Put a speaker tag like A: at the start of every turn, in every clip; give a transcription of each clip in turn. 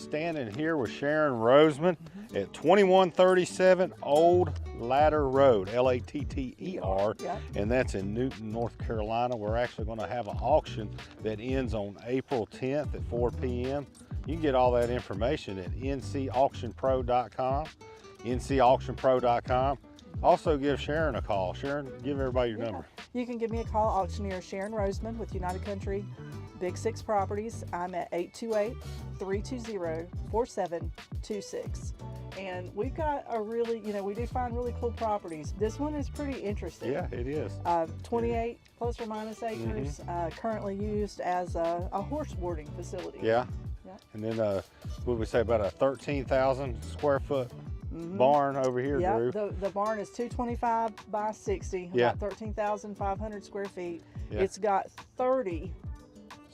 A: standing here with Sharon Roseman at 2137 Old Ladder Road, L-A-T-T-E-R, and that's in Newton, North Carolina. We're actually going to have an auction that ends on April 10th at 4 p.m. You can get all that information at ncauctionpro.com, ncauctionpro.com. Also give Sharon a call. Sharon, give everybody your number.
B: You can give me a call, auctioneer Sharon Roseman with United Country Big Six Properties. I'm at 828-320-4726. And we've got a really, we do find really cool properties. This one is pretty interesting.
A: Yeah, it is.
B: 28 plus or minus acres, currently used as a horse boarding facility.
A: Yeah. And then what would we say, about a 13,000 square foot barn over here, Drew?
B: The barn is 225 by 60, about 13,500 square feet. It's got 30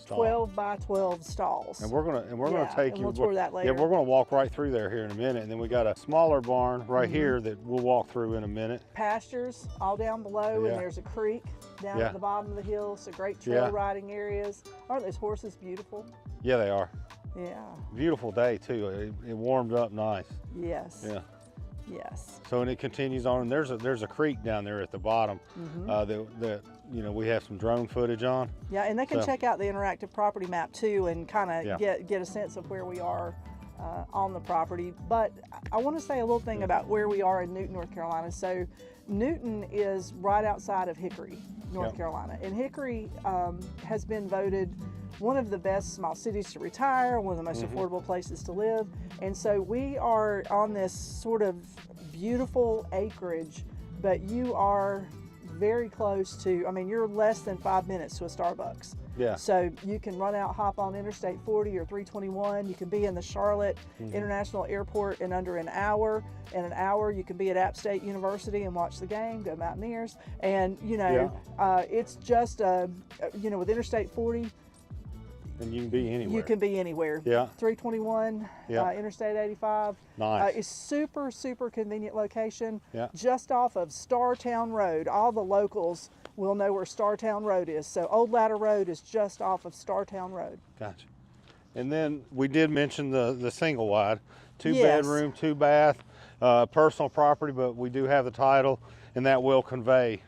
B: 12 by 12 stalls.
A: And we're gonna take you.
B: We'll tour that later.
A: Yeah, we're gonna walk right through there here in a minute, and then we got a smaller barn right here that we'll walk through in a minute.
B: Pastures all down below, and there's a creek down at the bottom of the hill. So great trail riding areas. Aren't those horses beautiful?
A: Yeah, they are.
B: Yeah. Beautiful
A: day too. It warmed up nice.
B: Yes.
A: Yeah.
B: Yes.
A: So, and it continues on, and there's a creek down there at the bottom that we have some drone footage on.
B: Yeah, and they can check out the interactive property map too, and kind of get a sense of where we are on the property. But I want to say a little thing about where we are in Newton, North Carolina. So Newton is right outside of Hickory, North Carolina, and Hickory has been voted one of the best small cities to retire, one of the most affordable places to live. And so we are on this sort of beautiful acreage, but you are very close to, you're less than 5 minutes to a Starbucks.
A: Yeah.
B: So you can run out, hop on Interstate 40 or 321. You can be in the Charlotte International Airport in under an hour. In an hour, you can be at App State University and watch the game, go Mountaineers. And, it's just, with Interstate 40,
A: and you can be anywhere.
B: You can be anywhere.
A: Yeah.
B: 321, Interstate 85.
A: Nice.
B: It's super, super convenient location.
A: Yeah.
B: Just off of Startown Road. All the locals will know where Startown Road is. So Old Ladder Road is just off of Startown Road.
A: Gotcha. And then we did mention the single wide, 2 bedroom, 2 bath, personal property, but we do have the title, and that will convey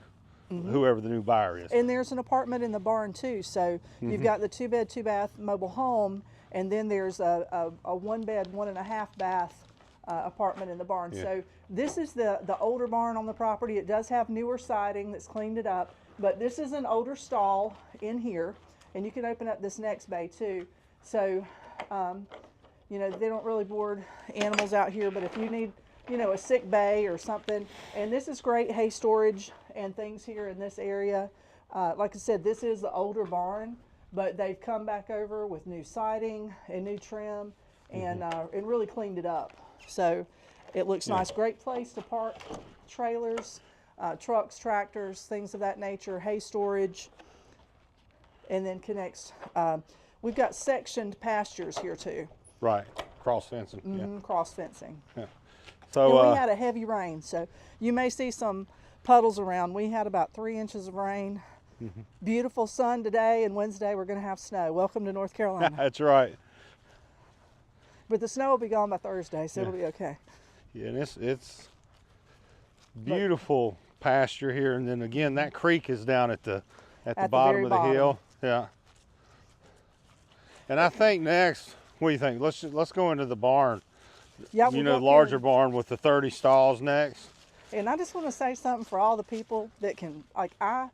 A: whoever the new buyer is.
B: And there's an apartment in the barn too. So you've got the 2 bed, 2 bath mobile home, and then there's a 1 bed, 1.5 bath apartment in the barn. So this is the older barn on the property. It does have newer siding that's cleaned it up, but this is an older stall in here, and you can open up this next bay too. So, they don't really board animals out here, but if you need, a sick bay or something, and this is great hay storage and things here in this area. Like I said, this is the older barn, but they've come back over with new siding and new trim and really cleaned it up. So it looks nice. Great place to park trailers, trucks, tractors, things of that nature, hay storage, and then connects. We've got sectioned pastures here too.
A: Right, cross fencing.
B: Cross fencing.
A: Yeah. So
B: and we had a heavy rain, so you may see some puddles around. We had about 3 inches of rain. Beautiful sun today, and Wednesday we're going to have snow. Welcome to North Carolina.
A: That's right.
B: But the snow will be gone by Thursday, so it'll be okay.
A: Yeah, and it's beautiful pasture here, and then again that creek is down at the bottom of the hill. Yeah. And I think next, what do you think? Let's go into the barn.
B: Yeah,
A: the larger barn with the 30 stalls next.
B: And I just want to say something for all the people that can, I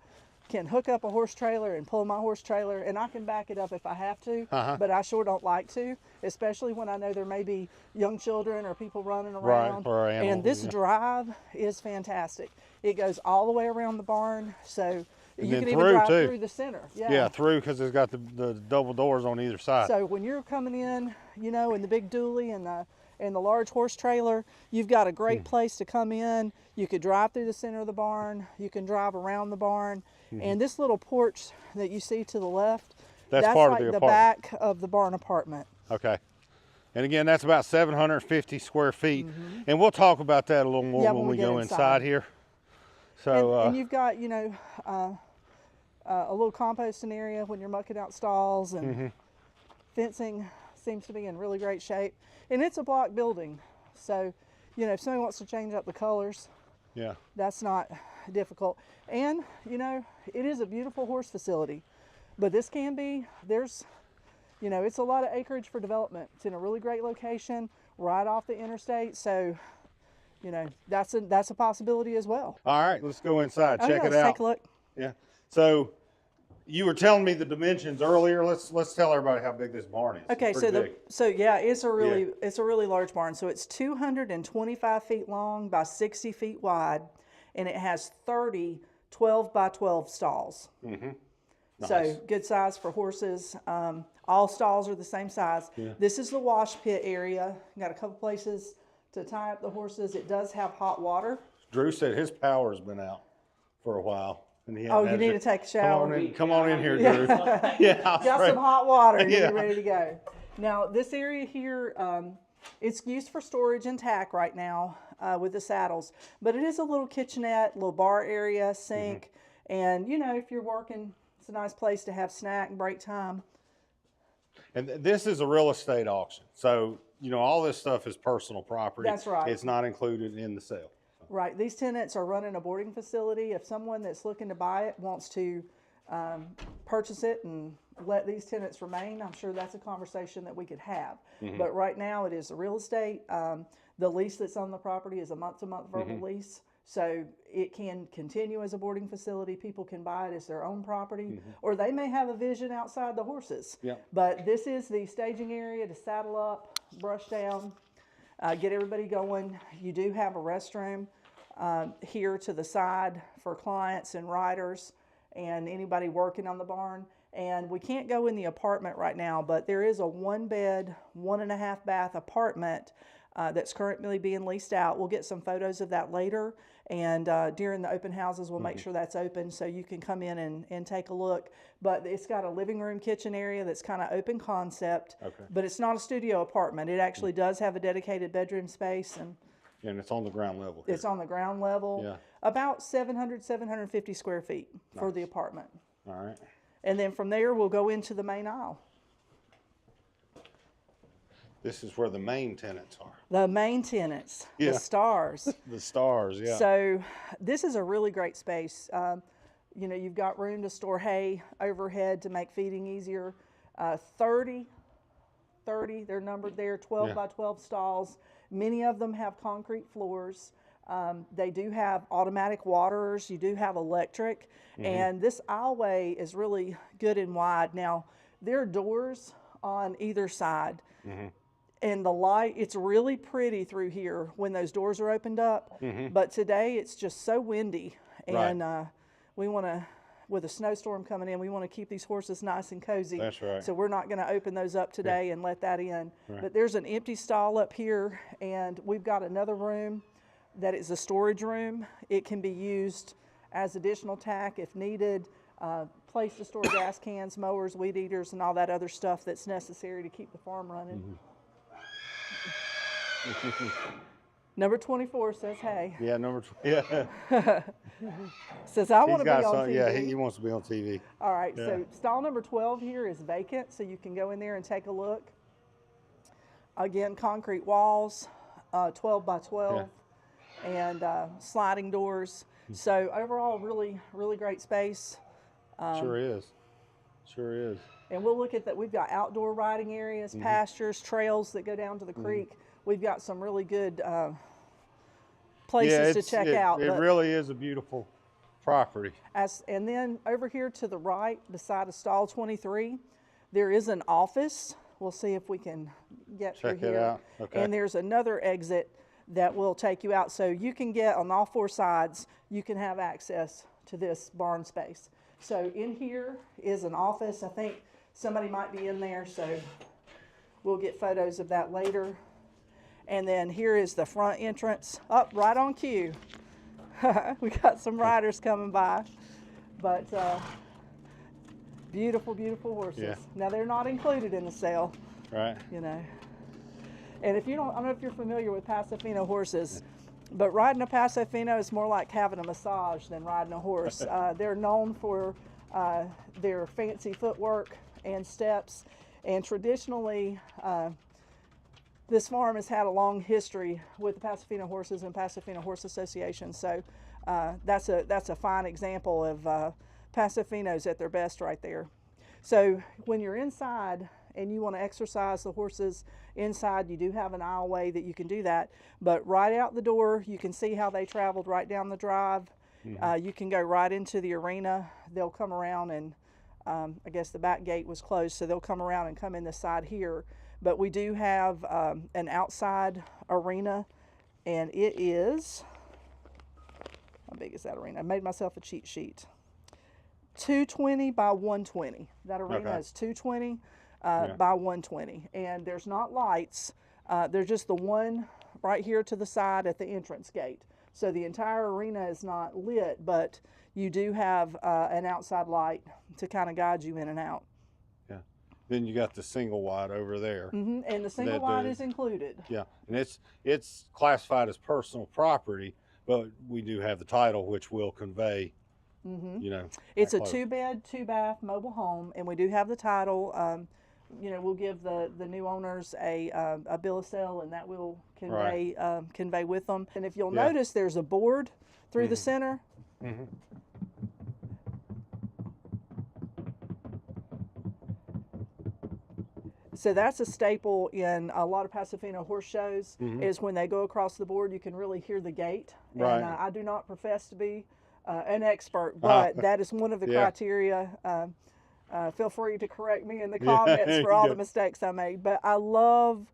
B: can hook up a horse trailer and pull my horse trailer, and I can back it up if I have to, but I sure don't like to, especially when I know there may be young children or people running around.
A: Right, or animals,
B: and this drive is fantastic. It goes all the way around the barn, so you can even drive through the center.
A: Yeah, through, because it's got the double doors on either side.
B: So when you're coming in, in the big dually and the large horse trailer, you've got a great place to come in. You could drive through the center of the barn. You can drive around the barn. And this little porch that you see to the left, that's
A: part
B: like
A: of the
B: back of the barn apartment.
A: Okay. And again, that's about 750 square feet. And we'll talk about that a little more when we go inside here. So,
B: and you've got, a little composting area when you're mucking out stalls and fencing seems to be in really great shape. And it's a block building. So, you know, if somebody wants to change up the colors,
A: Yeah.
B: that's not difficult. And, you know, it is a beautiful horse facility. But this can be, there's, you know, it's a lot of acreage for development. It's in a really great location, right off the interstate. So, you know, that's a possibility as well.
A: All right, let's go inside.
B: Oh,
A: Check
B: yeah,
A: it
B: let's
A: out.
B: take a look.
A: Yeah. So you were telling me the dimensions earlier. Let's tell everybody how big this barn is.
B: Okay,
A: It's
B: so
A: pretty big.
B: it's a really large barn. So it's 225 feet long by 60 feet wide, and it has 30 12 by 12 stalls.
A: Mm-hmm. Nice.
B: So good size for horses. All stalls are the same size.
A: Yeah.
B: This is the wash pit area. Got a couple places to tie up the horses. It does have hot water.
A: Drew said his power's been out for a while. And he
B: Oh, you need to take a shower.
A: Come on in here, Drew. Yeah,
B: Got some hot water and
A: Yeah.
B: you're ready to go. Now, this area here, it's used for storage and tack right now with the saddles, but it is a little kitchenette, little bar area, sink, and you know, if you're working, it's a nice place to have snack and break time.
A: And this is a real estate auction. So, you know, all this stuff is personal property.
B: That's right.
A: It's not included in the sale.
B: Right. These tenants are running a boarding facility. If someone that's looking to buy it wants to purchase it and let these tenants remain, I'm sure that's a conversation that we could have. But right now it is a real estate. The lease that's on the property is a month-to-month verbal lease. So it can continue as a boarding facility. People can buy it as their own property, or they may have a vision outside the horses.
A: Yep.
B: But this is the staging area to saddle up, brush down, get everybody going. You do have a restroom here to the side for clients and riders and anybody working on the barn. And we can't go in the apartment right now, but there is a 1-bed, 1.5 bath apartment that's currently being leased out. We'll get some photos of that later, and during the open houses we'll make sure that's open so you can come in and take a look. But it's got a living room kitchen area that's kind of open concept, but it's not a studio apartment. It actually does have a dedicated bedroom space, and
A: it's on the ground level here.
B: it's on the ground level.
A: Yeah.
B: About 750 square feet for the apartment.
A: All right.
B: And then from there we'll go into the main aisle.
A: This is where the main tenants are.
B: The main tenants,
A: Yeah.
B: the stars.
A: The stars, yeah.
B: So this is a really great space. You know, you've got room to store hay overhead to make feeding easier. 30, they're numbered there, 12 by 12 stalls. Many of them have concrete floors. They do have automatic waterers. You do have electric. And this aisleway is really good and wide. Now, there are doors on either side. And the light, it's really pretty through here when those doors are opened up. But today it's just so windy. And we want to, with a snowstorm coming in, we want to keep these horses nice and cozy.
A: That's right.
B: So we're not going to open those up today and let that in. But there's an empty stall up here, and we've got another room that is a storage room. It can be used as additional tack if needed. Place to store gas cans, mowers, weed eaters, and all that other stuff that's necessary to keep the farm running. Number 24 says, hey.
A: Yeah, yeah.
B: Says, I want to be on TV.
A: Yeah, he wants to be on TV.
B: All right, so stall number 12 here is vacant, so you can go in there and take a look. Again, concrete walls, 12 by 12, and sliding doors. So overall, really, really great space.
A: Sure is. Sure is.
B: And we'll look at that. We've got outdoor riding areas, pastures, trails that go down to the creek. We've got some really good places to check out.
A: It really is a beautiful property.
B: And then over here to the right, beside of stall 23, there is an office. We'll see if we can get through here.
A: Check it out. Okay.
B: And there's another exit that will take you out. So you can get on all four sides, you can have access to this barn space. So in here is an office. I think somebody might be in there, so we'll get photos of that later. And then here is the front entrance, up right on cue. We got some riders coming by, but beautiful, beautiful horses.
A: Yeah.
B: Now they're not included in the sale,
A: Right.
B: you know. And if you don't, I don't know if you're familiar with Paso Fino horses, but riding a Paso Fino is more like having a massage than riding a horse. They're known for their fancy footwork and steps. And traditionally, this farm has had a long history with the Pasofino Horses and Pasofino Horse Association. So that's a fine example of Pasofinos at their best right there. So when you're inside and you want to exercise the horses inside, you do have an aisleway that you can do that. But right out the door, you can see how they traveled right down the drive. You can go right into the arena. They'll come around and I guess the back gate was closed, so they'll come around and come in this side here. But we do have an outside arena, and it is, how big is that arena? I made myself a cheat sheet. 220 by 120. That arena is 220 by 120. And there's not lights. There's just the one right here to the side at the entrance gate. So the entire arena is not lit, but you do have an outside light to kind of guide you in and out.
A: Yeah. Then you got the single wide over there.
B: And the single wide is included.
A: Yeah, and it's classified as personal property, but we do have the title, which will convey. You know,
B: it's a 2-bed, 2-bath mobile home, and we do have the title. You know, we'll give the new owners a bill of sale, and that will convey convey with them. And if you'll notice, there's a board through the center. So that's a staple in a lot of Pasofino horse shows, is when they go across the board, you can really hear the gate. And I do not profess to be an expert, but that is one of the criteria. Feel free to correct me in the comments for all the mistakes I made. But I love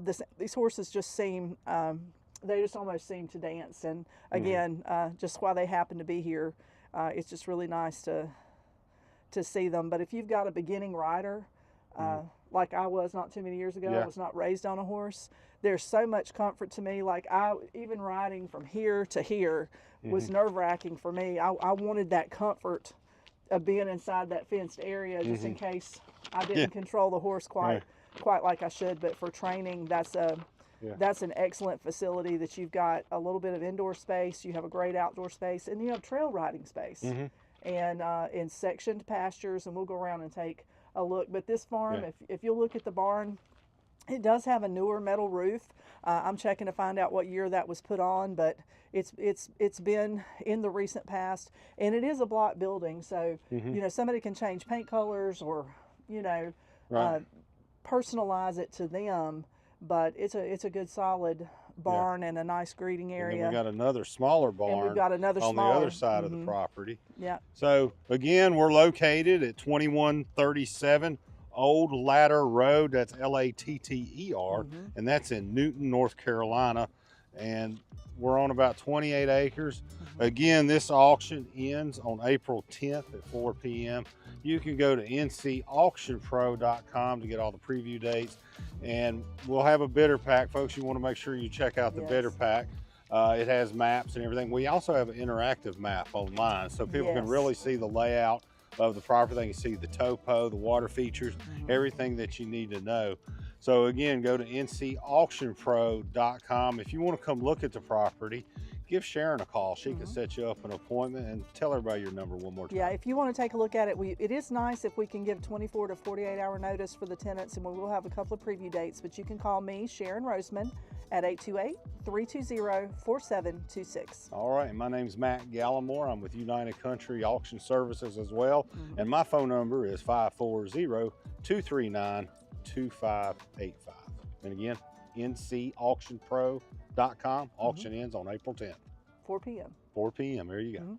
B: this. These horses just seem, they just almost seem to dance. And again, just while they happen to be here, it's just really nice to see them. But if you've got a beginning rider, like I was not too many years ago, I was not raised on a horse. There's so much comfort to me. Like even riding from here to here was nerve-wracking for me. I wanted that comfort of being inside that fenced area, just in case I didn't control the horse quite like I should. But for training, that's an excellent facility that you've got a little bit of indoor space, you have a great outdoor space, and you have trail riding space, and in sectioned pastures. And we'll go around and take a look. But this farm, if you'll look at the barn, it does have a newer metal roof. I'm checking to find out what year that was put on, but it's been in the recent past, and it is a block building. So you know, somebody can change paint colors or personalize it to them, but it's a good solid barn and a nice greeting area.
A: And we got another smaller barn.
B: And we've got another
A: on
B: smaller,
A: the other side of the property.
B: Yeah.
A: So again, we're located at 2137 Old Ladder Road. That's Latter, and that's in Newton, North Carolina. And we're on about 28 acres. Again, this auction ends on April 10th at 4 p.m. You can go to ncauctionpro.com to get all the preview dates. And we'll have a bidder pack, folks. You want to make sure you check out the bidder pack. It has maps and everything. We also have an interactive map online, so people can really see the layout of the property. They can see the topo, the water features, everything that you need to know. So again, go to ncauctionpro.com. If you want to come look at the property, give Sharon a call. She can set you up an appointment, and tell everybody your number one more time.
B: Yeah, if you want to take a look at it, it is nice if we can give 24 to 48 hour notice for the tenants, and we will have a couple of preview dates. But you can call me, Sharon Roseman, at 828-320-4726.
A: All right, and my name's Matt Gallimore. I'm with United Country Auction Services as well, and my phone number is 540-239-2585. And again, ncauctionpro.com. Auction ends on April 10th.
B: 4 p.m.
A: 4 p.m. There you go.